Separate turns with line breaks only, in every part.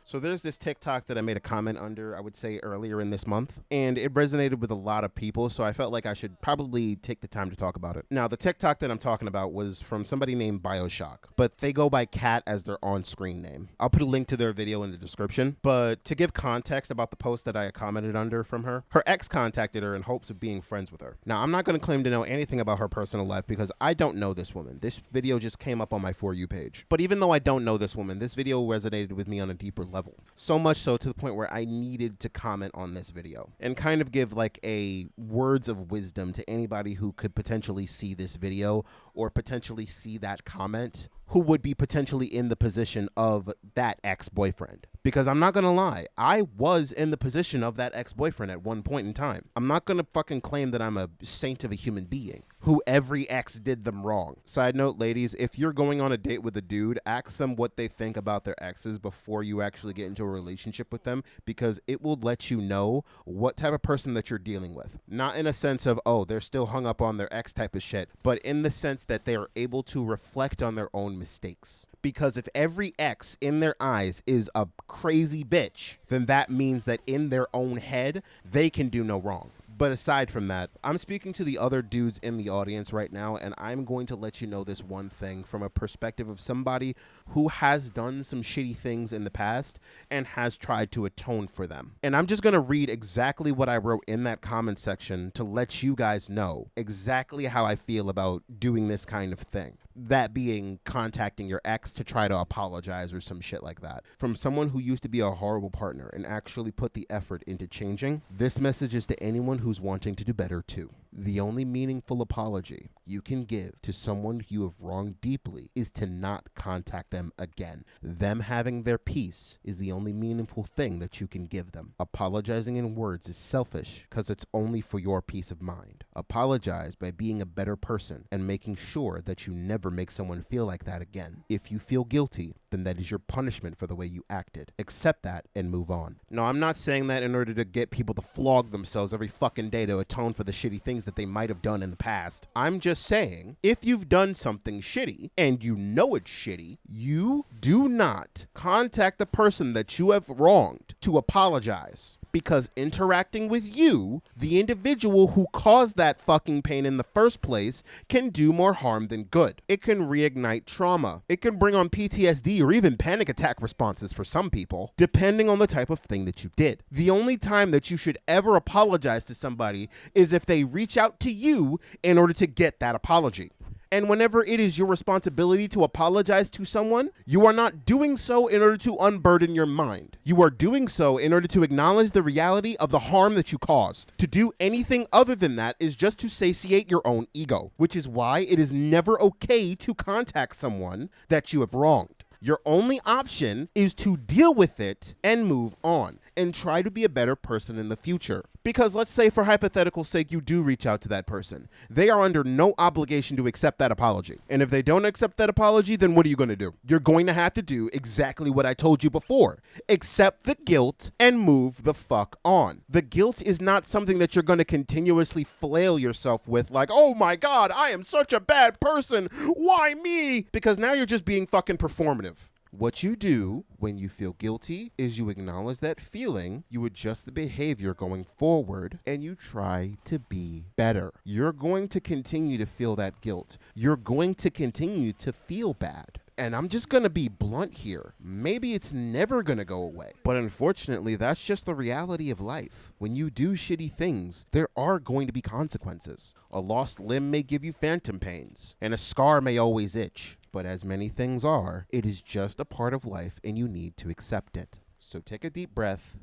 So there's this TikTok that I made a comment under, I would say earlier in this month, and it resonated with a lot of people, so I felt like I should probably take the time to talk about it. Now, the TikTok that I'm talking about was from somebody named Bioshock, but they go by Cat as their on-screen name. I'll put a link to their video in the description, but to give context about the post that I commented under from her ex contacted her in hopes of being friends with her. Now, I'm not going to claim to know anything about her personal life because I don't know this woman. This video just came up on my For You page. But even though I don't know this woman, this video resonated with me on a deeper level. So much so to the point where I needed to comment on this video and kind of give like a words of wisdom to anybody who could potentially see this video or potentially see that comment, who would be potentially in the position of that ex-boyfriend. Because I'm not gonna lie, I was in the position of that ex-boyfriend at one point in time. I'm not gonna fucking claim that I'm a saint of a human being who every ex did them wrong. Side note, ladies, if you're going on a date with a dude, ask them what they think about their exes before you actually get into a relationship with them, because it will let you know what type of person that you're dealing with. Not in a sense of, oh, they're still hung up on their ex type of shit, but in the sense that they are able to reflect on their own mistakes. Because if every ex in their eyes is a crazy bitch, then that means that in their own head, they can do no wrong. But aside from that, I'm speaking to the other dudes in the audience right now, and I'm going to let you know this one thing from a perspective of somebody who has done some shitty things in the past and has tried to atone for them. And I'm just going to read exactly what I wrote in that comment section to let you guys know exactly how I feel about doing this kind of thing. That being contacting your ex to try to apologize or some shit like that. From someone who used to be a horrible partner and actually put the effort into changing, this message is to anyone who's wanting to do better too. The only meaningful apology you can give to someone you have wronged deeply is to not contact them again. Them having their peace is the only meaningful thing that you can give them. Apologizing in words is selfish because it's only for your peace of mind. Apologize by being a better person and making sure that you never make someone feel like that again. If you feel guilty, then that is your punishment for the way you acted. Accept that and move on. No, I'm not saying that in order to get people to flog themselves every fucking day to atone for the shitty things that they might have done in the past. I'm just saying, if you've done something shitty and you know it's shitty, you do not contact the person that you have wronged to apologize. Because interacting with you, the individual who caused that fucking pain in the first place, can do more harm than good. It can reignite trauma. It can bring on PTSD or even panic attack responses for some people, depending on the type of thing that you did. The only time that you should ever apologize to somebody is if they reach out to you in order to get that apology. And whenever it is your responsibility to apologize to someone, you are not doing so in order to unburden your mind. You are doing so in order to acknowledge the reality of the harm that you caused. To do anything other than that is just to satiate your own ego, which is why it is never okay to contact someone that you have wronged. Your only option is to deal with it and move on and try to be a better person in the future. Because let's say for hypothetical sake, you do reach out to that person. They are under no obligation to accept that apology. And if they don't accept that apology, then what are you going to do? You're going to have to do exactly what I told you before. Accept the guilt and move the fuck on. The guilt is not something that you're going to continuously flail yourself with like, oh my God, I am such a bad person. Why me? Because now you're just being fucking performative. What you do when you feel guilty is you acknowledge that feeling, you adjust the behavior going forward, and you try to be better. You're going to continue to feel that guilt. You're going to continue to feel bad. And I'm just going to be blunt here. Maybe it's never going to go away. But unfortunately, that's just the reality of life. When you do shitty things, there are going to be consequences. A lost limb may give you phantom pains, and a scar may always itch. But as many things are, it is just a part of life and you need to accept it. So take a deep breath.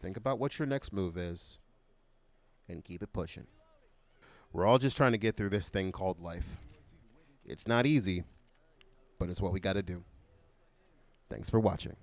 Think about what your next move is and keep it pushing. We're all just trying to get through this thing called life. It's not easy, but it's what we got to do. Thanks for watching.